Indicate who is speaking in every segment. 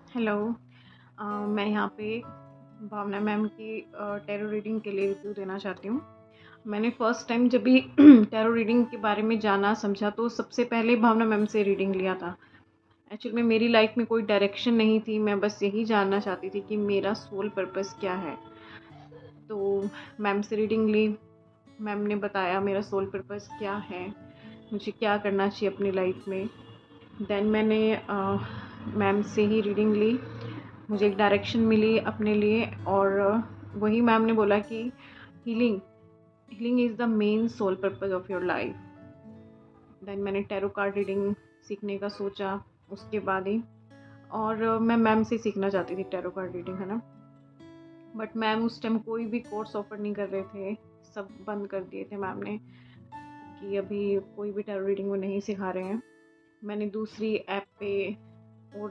Speaker 1: Hello. मैं यहाँ पे भावना मैम की टैरो रीडिंग के लिए रिव्यू देना चाहती हूँ। मैंने फ़र्स्ट टाइम जब भी टैरो रीडिंग के बारे में जाना समझा तो सबसे पहले भावना मैम से रीडिंग लिया था। एक्चुअली में मेरी लाइफ में कोई डायरेक्शन नहीं थी, मैं बस यही जानना चाहती थी कि मेरा सोल पर्पस क्या है। तो मैम से रीडिंग ली, मैम ने बताया मेरा सोल पर्पस क्या है, मुझे क्या करना चाहिए अपनी लाइफ में। देन मैंने मैम से ही रीडिंग ली, मुझे एक डायरेक्शन मिली अपने लिए और वही मैम ने बोला कि healing healing is the main soul purpose of your life. Then मैंने टैरो कार्ड रीडिंग सीखने का सोचा उसके बाद ही, और मैं मैम से सीखना चाहती थी टैरो कार्ड रीडिंग, है ना। बट मैम उस टाइम कोई भी कोर्स ऑफर नहीं कर रहे थे, सब बंद कर दिए थे मैम ने कि अभी कोई भी टैरो रीडिंग वो नहीं सिखा रहे हैं। मैंने दूसरी ऐप पे और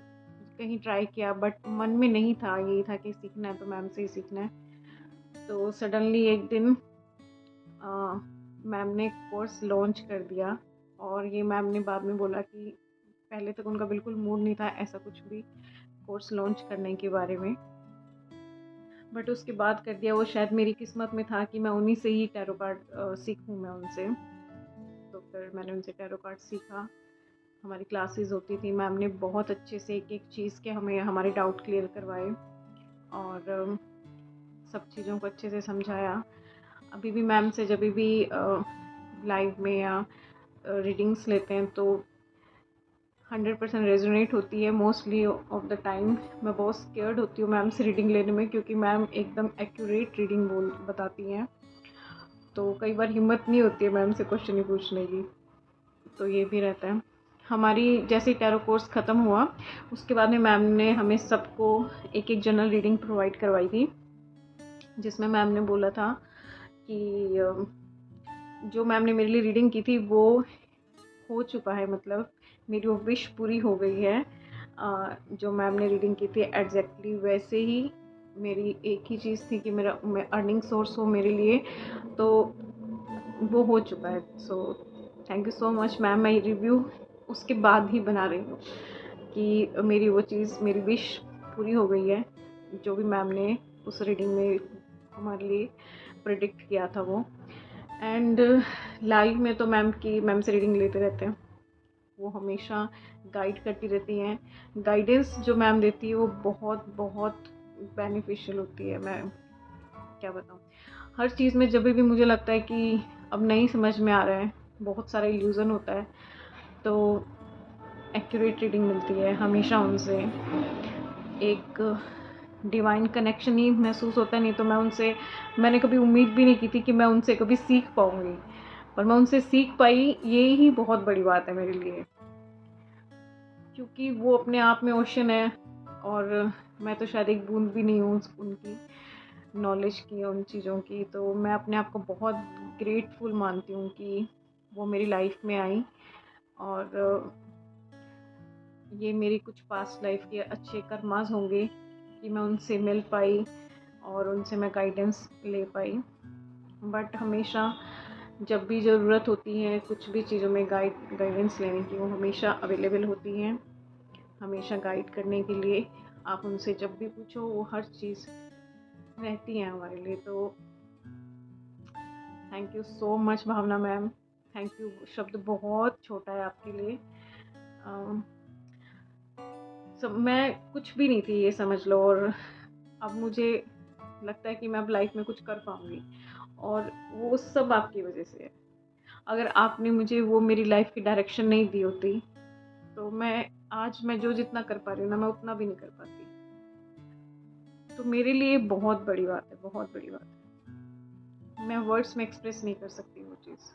Speaker 1: कहीं ट्राई किया बट मन में नहीं था, यही था कि सीखना है तो मैम से ही सीखना है। तो सडनली एक दिन मैम ने कोर्स लॉन्च कर दिया, और ये मैम ने बाद में बोला कि पहले तक उनका बिल्कुल मूड नहीं था ऐसा कुछ भी कोर्स लॉन्च करने के बारे में, बट उसके बाद कर दिया। वो शायद मेरी किस्मत में था कि मैं उन्हीं से ही टैरो कार्ड सीखूं मैं उनसे। तो फिर मैंने उनसे टैरो कार्ड सीखा। हमारी क्लासेस होती थी, मैम ने बहुत अच्छे से एक एक चीज़ के हमें हमारे डाउट क्लियर करवाए और सब चीज़ों को अच्छे से समझाया। अभी भी मैम से जब भी लाइव में या रीडिंग्स लेते हैं तो 100% रेजोनेट होती है। मोस्टली ऑफ द टाइम मैं बहुत स्केर्ड होती हूँ मैम से रीडिंग लेने में, क्योंकि मैम एकदम एक्यूरेट रीडिंग बताती हैं, तो कई बार हिम्मत नहीं होती है मैम से क्वेश्चन ही पूछने की। तो ये भी रहता है। हमारी जैसे ही टैरो कोर्स ख़त्म हुआ उसके बाद में मैम ने हमें सबको एक एक जनरल रीडिंग प्रोवाइड करवाई थी, जिसमें मैम ने बोला था कि जो मैम ने मेरे लिए रीडिंग की थी वो हो चुका है, मतलब मेरी वो विश पूरी हो गई है। जो मैम ने रीडिंग की थी एग्जैक्टली वैसे ही मेरी एक ही चीज़ थी कि मेरा अर्निंग सोर्स हो मेरे लिए, तो वो हो चुका है। सो thank you so much ma'am. मैं रिव्यू उसके बाद ही बना रही हूँ कि मेरी वो चीज़, मेरी विश पूरी हो गई है, जो भी मैम ने उस रीडिंग में हमारे लिए प्रिडिक्ट किया था वो। एंड लाइव में तो मैम से रीडिंग लेते रहते हैं, वो हमेशा गाइड करती रहती हैं। गाइडेंस जो मैम देती है वो बहुत बहुत बेनिफिशियल होती है। मैं क्या बताऊँ, हर चीज़ में जब भी मुझे लगता है कि अब नहीं समझ में आ रहा है, बहुत सारा इल्यूज़न होता है, तो एक्यूरेट रीडिंग मिलती है हमेशा उनसे। एक डिवाइन कनेक्शन ही महसूस होता है। नहीं तो मैंने कभी उम्मीद भी नहीं की थी कि मैं उनसे कभी सीख पाऊँगी, पर मैं उनसे सीख पाई, ये ही बहुत बड़ी बात है मेरे लिए, क्योंकि वो अपने आप में ओशन है और मैं तो शायद एक बूंद भी नहीं हूँ उनकी नॉलेज की, उन चीज़ों की। तो मैं अपने आप को बहुत ग्रेटफुल मानती हूँ कि वो मेरी लाइफ में आई, और ये मेरी कुछ पास्ट लाइफ के अच्छे कर्मास होंगे कि मैं उनसे मिल पाई और उनसे मैं गाइडेंस ले पाई। बट हमेशा जब भी ज़रूरत होती है कुछ भी चीज़ों में गाइडेंस लेने की, वो हमेशा अवेलेबल होती हैं, हमेशा गाइड करने के लिए। आप उनसे जब भी पूछो वो हर चीज़ रहती हैं हमारे लिए। तो thank you so much Bhavna ma'am. Thank you शब्द बहुत छोटा है आपके लिए। सब मैं कुछ भी नहीं थी ये समझ लो, और अब मुझे लगता है कि मैं अब लाइफ में कुछ कर पाऊँगी, और वो सब आपकी वजह से है। अगर आपने मुझे वो मेरी लाइफ की डायरेक्शन नहीं दी होती तो मैं जो जितना कर पा रही हूँ ना, मैं उतना भी नहीं कर पाती। तो मेरे लिए बहुत बड़ी बात है, बहुत बड़ी बात है। मैं वर्ड्स में एक्सप्रेस नहीं कर सकती वो चीज़।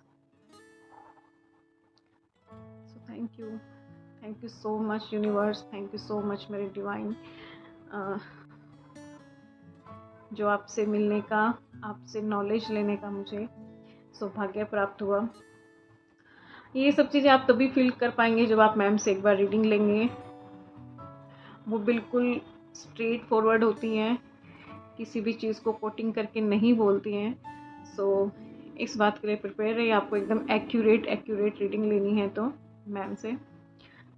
Speaker 1: So thank you so much universe, thank you so much मेरे डिवाइन, जो आपसे मिलने का, आपसे नॉलेज लेने का मुझे सौभाग्य प्राप्त हुआ। ये सब चीज़ें आप तभी फील कर पाएंगे जब आप मैम से एक बार रीडिंग लेंगे। वो बिल्कुल स्ट्रेट फॉरवर्ड होती हैं, किसी भी चीज़ को कोटिंग करके नहीं बोलती हैं। सो इस बात के लिए प्रिपेयर रहिए, आपको एकदम एक्यूरेट रीडिंग लेनी है तो मैम से।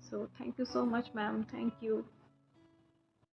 Speaker 1: सो thank you so much ma'am, thank you.